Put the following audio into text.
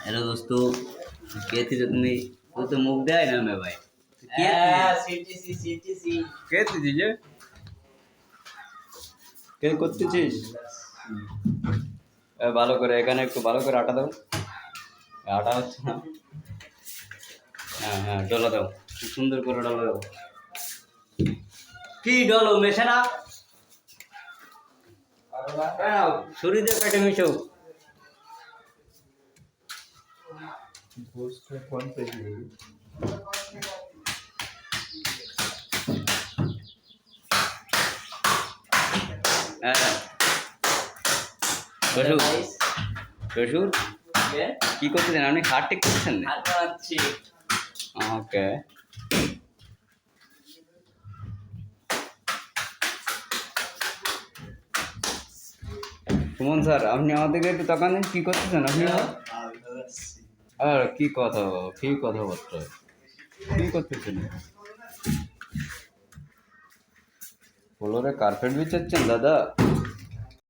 Hello दोस्तों, कैसी हो तुम? तो मुख दे ना मैं भाई কে তুই যে কে করতেছিস? ভালো করে এখানে একটু ভালো করে আটা দাও। আটা হচ্ছে না। হ্যাঁ হ্যাঁ, ডলা দাও, খুব সুন্দর করে ডলা দাও। কি ডলো মেশে না, শরীরে পেটে মিশো। হ্যাঁ শ্বশুর, শ্বশুর কি করতেছেন আপনি? খাট ঠিক করছেন? ওকে, সুমন স্যার আপনি আমাদেরকে একটু তাকান, কি করতেছেন আপনি? আর কি কথা বার্তা, কি করতেছেন? ফ্লোরে কার্পেট বিছাচ্ছেন দাদা?